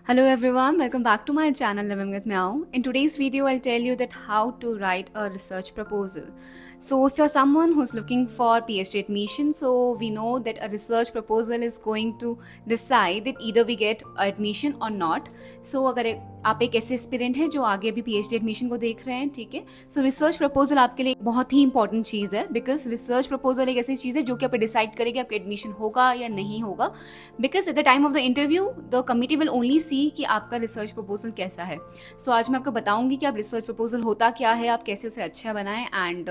Hello everyone, welcome back to my channel Living with Meow. In today's video, I'll tell you that how to write a research proposal. So if you're someone who's looking for PhD admission, so we know that a research proposal is going to decide that either we get admission or not. So अगर आप एक ऐसे aspirant हैं जो आगे अभी PhD admission को देख रहे हैं, ठीक है, सो रिसर्च प्रपोजल आपके लिए बहुत ही इंपॉर्टेंट चीज़ है, बिकॉज रिसर्च प्रपोजल एक ऐसी चीज़ है जो कि आप डिसाइड करेगी आपका एडमिशन होगा या नहीं होगा, because at the time of the interview the committee will only see कि आपका रिसर्च प्रपोजल कैसा है. सो आज मैं आपको बताऊंगी कि आप रिसर्च प्रपोजल होता क्या है, आप कैसे उसे अच्छा बनाएं, and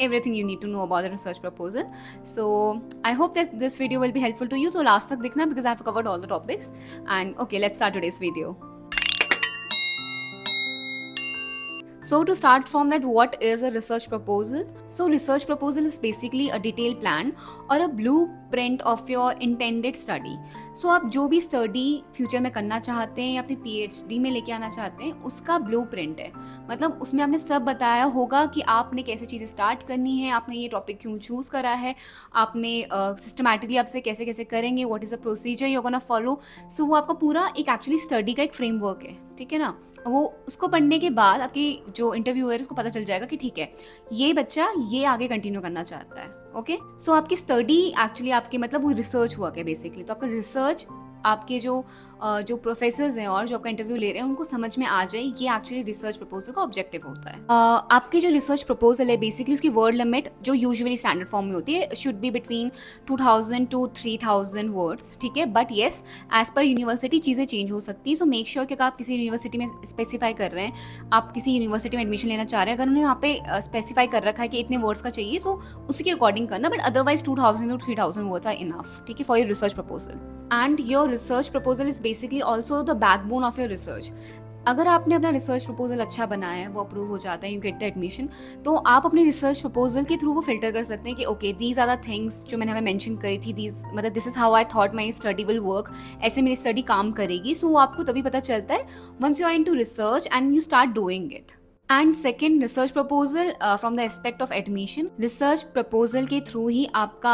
everything you need to know about the research proposal. So I hope that this video will be helpful to you. तो लास्ट तक देखना because I have covered all the topics. And okay, let's start today's video. So to start from that, what is a research proposal? So research proposal is basically a detailed plan or a blueprint of your intended study. So आप जो भी study future में करना चाहते हैं या अपनी PhD में लेके आना चाहते हैं, उसका blueprint है. मतलब उसमें आपने सब बताया होगा कि आपने कैसे चीज़ें स्टार्ट करनी है, आपने ये टॉपिक क्यों चूज़ करा है, आपने सिस्टमैटिकली आपसे कैसे कैसे करेंगे, what is the procedure you gonna follow. So वो आपका पूरा एक एक्चुअली स्टडी का एक फ्रेमवर्क है, ठीक है ना. वो उसको पढ़ने के बाद आपकी जो इंटरव्यूअर है उसको पता चल जाएगा कि ठीक है, ये बच्चा ये आगे कंटिन्यू करना चाहता है. ओके, सो आपकी स्टडी एक्चुअली आपकी मतलब वो रिसर्च वर्क है बेसिकली. तो आपका रिसर्च आपके जो प्रोफेसर्स हैं और जो आपका इंटरव्यू ले रहे हैं उनको समझ में आ जाए, ये एक्चुअली रिसर्च प्रपोजल का ऑब्जेक्टिव होता है. आपकी जो रिसर्च प्रपोजल है बेसिकली उसकी वर्ड लिमिट जो यूजुअली स्टैंडर्ड फॉर्म में होती है should be between 2000 to 3000 words, ठीक है. But yes, as per university चीज़ें चेंज हो सकती है. सो मेक श्योर कि आप किसी यूनिवर्सिटी में स्पेसिफाई कर रहे हैं, आप किसी यूनिवर्सिटी में एडमिशन लेना चाह रहे हैं, अगर उन्होंने यहाँ पे स्पेसिफाई कर रखा है कि इतने वर्ड्स का चाहिए, सो उसी के अकॉर्डिंग करना. But otherwise 2000 to 3000 words are enough, ठीक है, for your research proposal. And your research proposal is basically also the backbone of your research. अगर आपने अपना रिसर्च प्रपोजल अच्छा बनाया है, वो अप्रूव हो जाता है, यू गेट द एडमिशन, तो आप अपने रिसर्च प्रपोजल के थ्रू वो फिल्टर कर सकते हैं कि okay, these are the things जो मैंने हमें मेंशन करी थी, दीज मतलब this is how I thought my study will work, ऐसे मेरी स्टडी काम करेगी. सो वो आपको तभी पता चलता है once you are into research and you start doing it. And second, research proposal from the aspect of admission. Research proposal के थ्रू ही आपका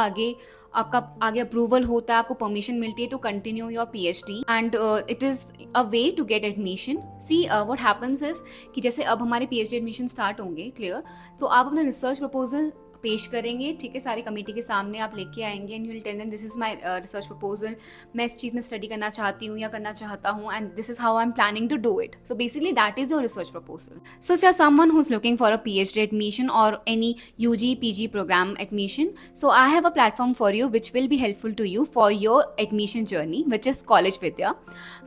आगे अप्रूवल होता है, आपको परमिशन मिलती है to continue your PhD and it is a way to get admission. See what happens is कि जैसे अब हमारे PhD एडमिशन स्टार्ट होंगे, क्लियर, तो आप अपना रिसर्च प्रपोजल पेश करेंगे, ठीक है, सारी कमेटी के सामने आप लेके आएंगे and you will tell them this is my research proposal, मैं इस चीज़ में स्टडी करना चाहती हूँ या करना चाहता हूँ, and this is how I am planning to do it. So basically that is your research proposal. So if you are someone who is looking for a PhD admission और any UG PG program admission, so I have a platform for you which will be helpful to you for your admission journey, which is College Vidya.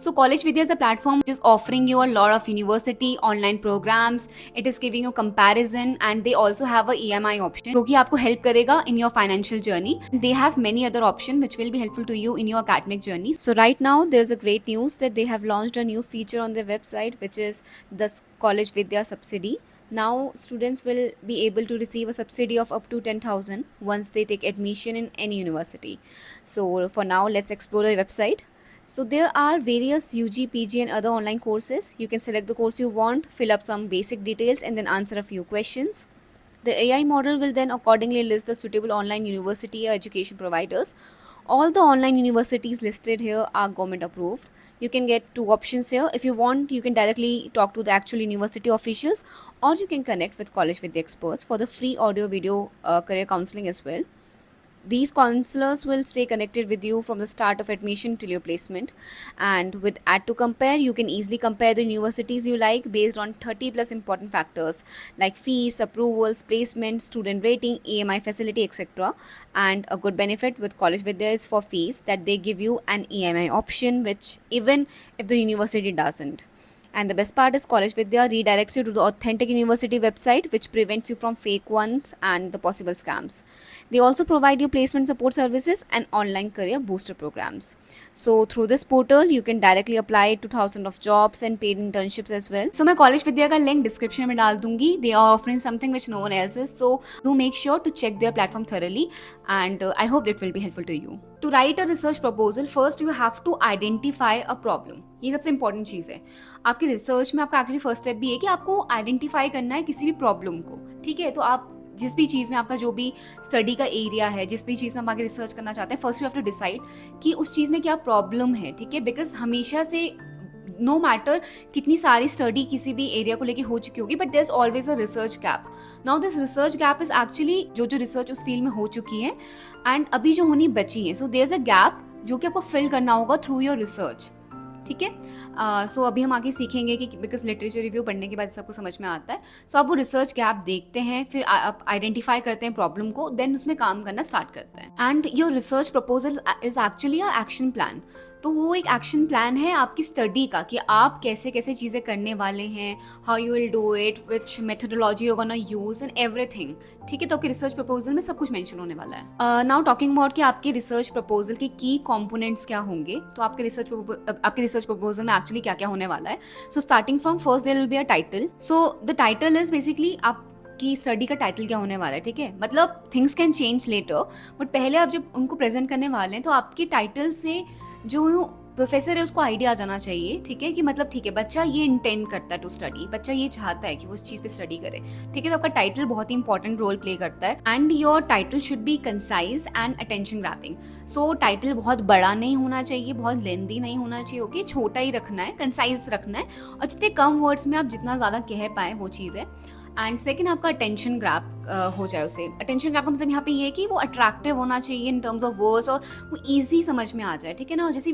So College Vidya is a platform which is offering you a lot of university online programs. It is giving you comparison and they also have a EMI option जो कि आपको help करेगा in your financial journey. They have many other options which will be helpful to you in your academic journey. So right now there's a great news that they have launched a new feature on their website which is the College Vidya subsidy. Now students will be able to receive a subsidy of up to 10,000 once they take admission in any university. So for now, let's explore the website. So there are various UG, PG and other online courses. You can select the course you want, fill up some basic details and then answer a few questions. The AI model will then accordingly list the suitable online university or education providers. All the online universities listed here are government approved. You can get two options here. If you want, you can directly talk to the actual university officials or you can connect with College with the experts for the free audio video career counseling as well. These counselors will stay connected with you from the start of admission till your placement. And with Add to Compare, you can easily compare the universities you like based on 30 plus important factors like fees, approvals, placement, student rating, EMI facility, etc. And a good benefit with College Vidya is for fees that they give you an EMI option, which even if the university doesn't. And the best part is College Vidya redirects you to the authentic university website, which prevents you from fake ones and the possible scams. They also provide you placement support services and online career booster programs. So through this portal, you can directly apply to thousands of jobs and paid internships as well. So मैं College Vidya का link description में डाल दूंगी. They are offering something which no one else is. So do make sure to check their platform thoroughly, and I hope it will be helpful to you. To write a research proposal, first you have to identify a problem. ये सबसे important चीज़ है आपकी research में. आपका actually first step भी है कि आपको आइडेंटिफाई करना है किसी भी प्रॉब्लम को, ठीक है. तो आप जिस भी चीज़ में आपका जो भी स्टडी का एरिया है, जिस भी चीज़ में आप आगे रिसर्च करना चाहते हैं, first you have to decide कि उस चीज़ में क्या प्रॉब्लम है, ठीक है. बिकॉज हमेशा से नो मैटर कितनी सारी स्टडी किसी भी एरिया को लेके हो चुकी होगी, but there is always a research gap. Now this research gap is actually जो रिसर्च उस फील्ड में हो चुकी है एंड अभी जो होनी बची है. So there is a gap जो कि आपको फिल करना होगा थ्रू योर रिसर्च. ठीक है. सो अभी हम आगे सीखेंगे कि बिकॉज लिटरेचर रिव्यू पढ़ने के बाद सबको समझ में आता है. सो आप वो रिसर्च गैप देखते हैं, फिर आप आइडेंटिफाई करते हैं प्रॉब्लम को, देन उसमें काम करना स्टार्ट करते हैं. And your research proposal is actually a action plan. तो वो एक एक्शन प्लान है आपकी स्टडी का कि आप कैसे कैसे चीज़ें करने वाले हैं, how you will do it, which methodology you gonna use and everything. ठीक है. तो आपके रिसर्च प्रपोजल में सब कुछ मेंशन होने वाला है. नाउ टॉकिंग अबाउट कि आपके रिसर्च प्रपोजल के की कंपोनेंट्स क्या होंगे. तो आपके रिसर्च प्रपोजल में एक्चुअली क्या क्या होने वाला है. So starting from first there will be a title. So the title is basically आपकी स्टडी का टाइटल क्या होने वाला है. ठीक है. मतलब things can change later, but पहले आप जब उनको प्रेजेंट करने वाले हैं तो आपके टाइटल से जो प्रोफेसर है उसको आइडिया आ जाना चाहिए. ठीक है. कि मतलब ठीक है, बच्चा ये इंटेंड करता है टू स्टडी, बच्चा ये चाहता है कि वो इस चीज़ पे स्टडी करे. ठीक है. तो आपका टाइटल बहुत ही इंपॉर्टेंट रोल प्ले करता है. And your title should be concise and attention grabbing. So title बहुत बड़ा नहीं होना चाहिए, बहुत लेंदी नहीं होना चाहिए. ओके. छोटा ही रखना है, कंसाइज रखना है, और जितने कम वर्ड्स में आप जितना ज़्यादा कह पाए वो चीज़ है. एंड सेकेंड आपका अटेंशन ग्रैप हो जाए उसे. अटेंशन ग्रैप का मतलब यहाँ पे ये है कि वो अट्रैक्टिव होना चाहिए इन टर्म्स ऑफ वर्ड्स, और वो ईजी समझ में आ जाए. ठीक है ना. जैसे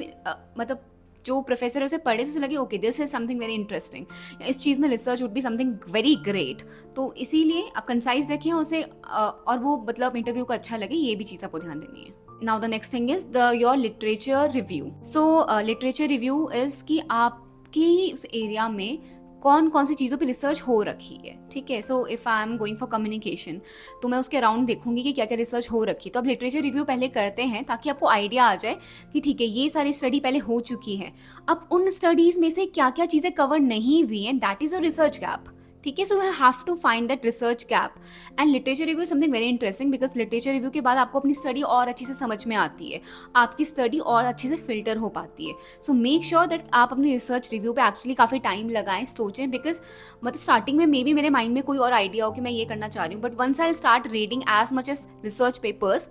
मतलब जो प्रोफेसर है उसे पढ़े तो उसे लगे okay this is something very interesting, इस चीज़ में research would be something very great. तो इसीलिए आप कंसाइज रखें उसे, और वो मतलब इंटरव्यू को अच्छा लगे, ये भी चीज़ आपको ध्यान देनी है. Now the next thing is your literature review. So literature review is कि आपकी उस एरिया में कौन कौन सी चीज़ों पे रिसर्च हो रखी है. ठीक है. So if I am going for communication तो मैं उसके अराउंड देखूंगी कि क्या क्या रिसर्च हो रखी है. तो अब लिटरेचर रिव्यू पहले करते हैं ताकि आपको आइडिया आ जाए कि ठीक है ये सारी स्टडी पहले हो चुकी है, अब उन स्टडीज़ में से क्या क्या चीज़ें कवर नहीं हुई हैं, that is a research gap. ठीक है. So we have to find that research gap. And literature review something very interesting because literature review के बाद आपको अपनी स्टडी और अच्छे से समझ में आती है, आपकी स्टडी और अच्छे से फिल्टर हो पाती है. सो मेक श्योर दैट आप अपनी रिसर्च रिव्यू पे एक्चुअली काफ़ी टाइम लगाएं, सोचें. बिकॉज मतलब स्टार्टिंग में मे बी मेरे माइंड में कोई और आइडिया हो कि मैं ये करना चाह रही हूँ, but once I start reading as much as research papers,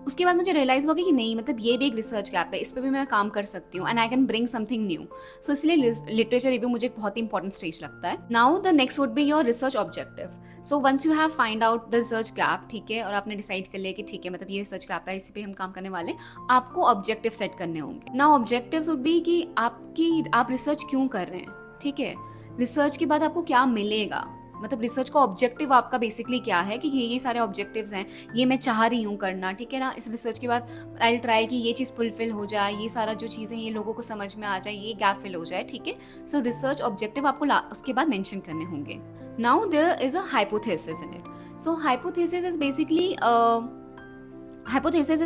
उसके बाद मुझे रियलाइज हुआ कि नहीं मतलब ये भी एक रिसर्च गैप है, इस पर भी मैं काम कर सकती हूँ and I can bring something new. So इसलिए लिटरेचर रिव्यू मुझे एक बहुत ही इंपॉर्टेंट स्टेज लगता है. Now the next would be your research objective. So once you have find out the research gap, ठीक है, और आपने डिसाइड कर लिया कि ठीक है मतलब ये रिसर्च गैप है, इसी पे हम काम करने वाले, आपको ऑब्जेक्टिव सेट करने होंगे. नाउ ऑब्जेक्टिव्स वुड बी कि आप रिसर्च क्यों कर रहे हैं. ठीक है. रिसर्च के बाद आपको क्या मिलेगा, मतलब रिसर्च का ऑब्जेक्टिव आपका बेसिकली क्या है कि ये सारे ऑब्जेक्टिव्स हैं, ये मैं चाह रही हूँ करना. ठीक है ना. इस रिसर्च के बाद आई ट्राई कि ये चीज़ फुलफिल हो जाए, ये सारा जो चीज़ें ये लोगों को समझ में आ जाए, ये गैप फिल हो जाए. ठीक है. सो रिसर्च ऑब्जेक्टिव आपको उसके बाद मेंशन करने होंगे. Now there is a hypothesis in it. So hypothesis is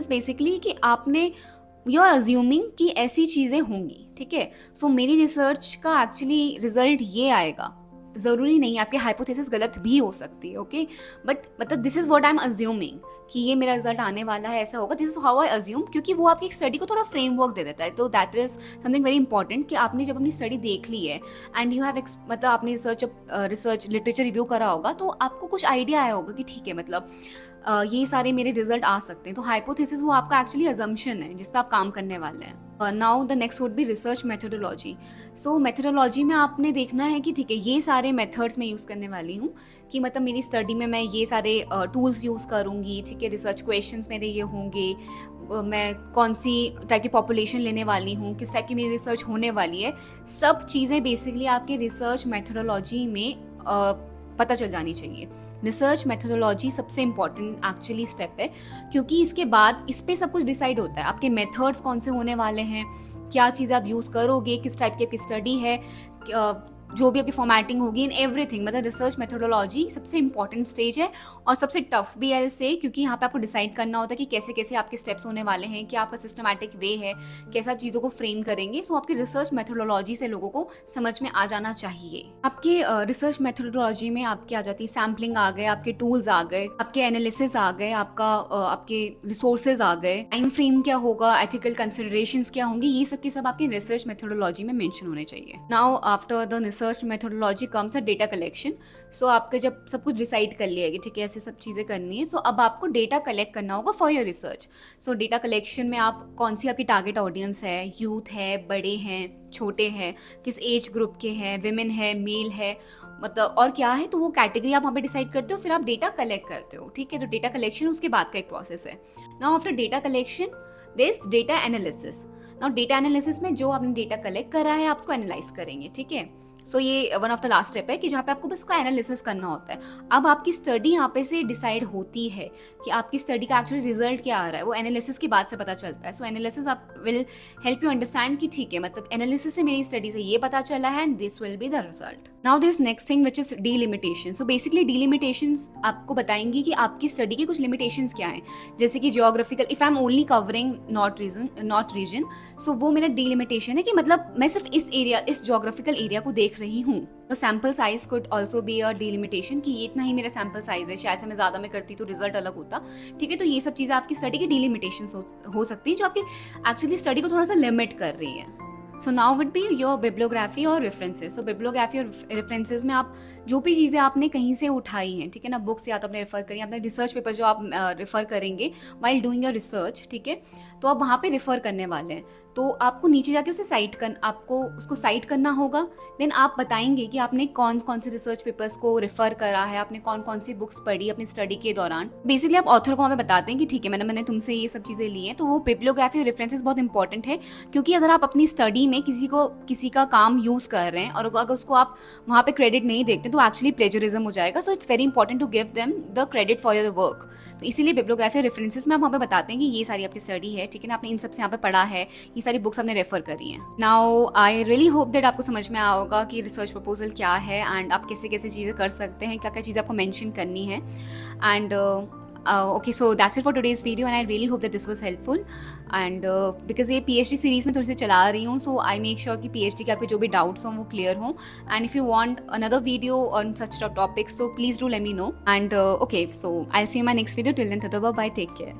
basically कि आपने यू आर अज्यूमिंग कि ऐसी चीज़ें होंगी. ठीक है. सो मेरी रिसर्च का एक्चुअली रिजल्ट ये आएगा, ज़रूरी नहीं, आपकी हाइपोथेसिस गलत भी हो सकती है. ओके. बट मतलब this is what I am assuming कि ये मेरा रिजल्ट आने वाला है, ऐसा होगा, this is how I assume, क्योंकि वो आपकी स्टडी को थोड़ा फ्रेमवर्क दे देता है. तो that is something very important कि आपने जब अपनी स्टडी देख ली है एंड यू हैव मतलब आपने रिसर्च लिटरेचर रिव्यू करा होगा तो आपको कुछ आइडिया आया होगा कि ठीक है मतलब ये सारे मेरे रिजल्ट आ सकते हैं. तो हाइपोथेसिस वो आपका एक्चुअली अजम्पशन है जिस पर आप काम करने वाले हैं. Now the next would B research methodology. So methodology में आपने देखना है कि ठीक है ये सारे मेथड्स मैं यूज़ करने वाली हूँ, कि मतलब मेरी स्टडी में मैं ये सारे टूल्स यूज़ करूँगी. ठीक है. रिसर्च क्वेश्चंस मेरे ये होंगे, मैं कौन सी टाइप की पॉपुलेशन लेने वाली हूँ, किस टाइप की मेरी रिसर्च होने वाली है, सब चीज़ें बेसिकली आपके रिसर्च मेथोडोलॉजी में पता चल जानी चाहिए. रिसर्च मेथोडोलॉजी सबसे इंपॉर्टेंट एक्चुअली स्टेप है, क्योंकि इसके बाद इस पे सब कुछ डिसाइड होता है. आपके मेथड्स कौन से होने वाले हैं, क्या चीज़ आप यूज़ करोगे, किस टाइप की आपकी स्टडी है, जो भी आपकी फॉर्मेटिंग होगी इन एवरीथिंग. मतलब रिसर्च मेथोडोलॉजी सबसे इंपॉर्टेंट स्टेज है और सबसे टफ भी है इससे, क्योंकि यहाँ पे आपको डिसाइड करना होता है कि कैसे कैसे आपके स्टेप्स होने वाले हैं, क्या आपका सिस्टमैटिक वे है, कैसे आप चीज़ों को फ्रेम करेंगे. सो आपकी रिसर्च मेथोडोलॉजी से लोगों को समझ में आ जाना चाहिए. आपके रिसर्च मेथोडोलॉजी में आपकी आ जाती है सैम्पलिंग आ गए, आपके टूल्स आ गए, आपके एनालिसिस आ गए, आपके रिसोर्सेज आ गए, टाइम फ्रेम क्या होगा, एथिकल कंसिडरेशंस क्या होंगी, ये सब के सब आपकी रिसर्च मेथोडोलॉजी में मेंशन होने चाहिए. Now after the research methodology comes a data collection. So आपके जब सब कुछ डिसाइड कर लिया है कि ठीक है ऐसे सब चीज़ें करनी है, तो अब आपको डेटा कलेक्ट करना होगा for your research. So data collection में आप कौन सी आपकी टारगेट ऑडियंस है, यूथ है, बड़े हैं, छोटे हैं, किस एज ग्रुप के हैं, विमेन है, मेल है, मतलब और क्या है, तो वो कैटेगरी आप वहाँ पे डिसाइड करते हो, फिर आप डेटा कलेक्ट करते हो. ठीक है, तो डेटा कलेक्शन उसके बाद का एक प्रोसेस है. Now after data collection there is data analysis. Now data analysis में जो आपने डेटा कलेक्ट करा है आपको एनालाइज करेंगे. ठीक है, सो ये one of the last step है कि जहाँ पे आपको बस का एनालिसिस करना होता है. अब आपकी स्टडी यहाँ पे से डिसाइड होती है कि आपकी स्टडी का एक्चुअली रिजल्ट क्या आ रहा है, वो एनालिसिस की बात से पता चलता है. सो एनालिसिस आप विल हेल्प यू अंडरस्टैंड कि ठीक है, मतलब एनालिसिस से मेरी स्टडी से ये पता चला है and this will be the result. Now this next thing which is delimitation. So basically delimitations आपको बताएंगी कि आपकी स्टडी के कुछ लिमिटेशंस क्या हैं. जैसे कि geographical, if I am only covering not region, so वो मेरा डीलिमिटेशन है कि मतलब मैं सिर्फ इस एरिया, इस जियोग्राफिकल एरिया को देख रही हूँ. तो sample size could also be a delimitation कि ये इतना ही मेरा सैम्पल साइज है, शायद से मैं ज़्यादा में करती तो रिजल्ट अलग होता. ठीक है, तो ये सब चीज़ें आपकी स्टडी की डीलिमिटेशन हो सकती हैं जो आपकी एक्चुअली स्टडी को थोड़ा सा लिमिट कर रही है. So now would be your bibliography और रेफरेंसेस. सो बिब्लियोग्राफी और रेफरेंसेस में आप जो भी चीज़ें आपने कहीं से उठाई हैं, ठीक है ना, बुक्स या तो आपने रेफर करी, अपने रिसर्च पेपर जो आप रेफर करेंगे वाइल डूइंग योर रिसर्च, ठीक है, तो आप वहाँ पे रेफर करने वाले हैं. तो आपको नीचे जाके उसे आपको उसको साइट करना होगा. देन आप बताएंगे कि आपने कौन कौन से रिसर्च पेपर्स को रेफर करा है, आपने कौन कौन सी बुक्स पढ़ी अपनी स्टडी के दौरान. बेसिकली आप ऑथर को हमें बताते हैं कि ठीक है मैंने तुमसे ये सब चीज़ें ली हैं. तो वो बिब्लियोग्राफी और रेफरेंसेस बहुत इंपॉर्टेंट है, क्योंकि अगर आप अपनी स्टडी में किसी का काम यूज़ कर रहे हैं और अगर उसको आप वहाँ पे क्रेडिट नहीं देखते तो एक्चुअली प्लेजरिज्म हो जाएगा. So it's very important to give them the credit for your work. तो इसीलिए बिब्लियोग्राफी और रेफरेंसेस में आप वहाँ पे बताते हैं कि ये सारी आपकी स्टडी है, ठीक है ना, आपने इन सब से यहाँ पे पढ़ा है, ये सारी बुक्स आपने रेफर करी हैं. Now I really hope that आपको समझ में आया होगा कि रिसर्च प्रपोजल क्या है एंड आप कैसे कैसे चीज़ें कर सकते हैं, क्या क्या चीज़ें आपको मेंशन करनी है. And okay, so that's it for today's video and I really hope that this was helpful. And because ये PhD सीरीज़ में थोड़ी सी चला रही हूँ, so I make sure कि PhD के आपके जो भी डाउट्स हों वो क्लियर हों. And if you want another video on such topics, so please do let me know. And okay, so I'll see you in my next video. Till then, bye bye, take care.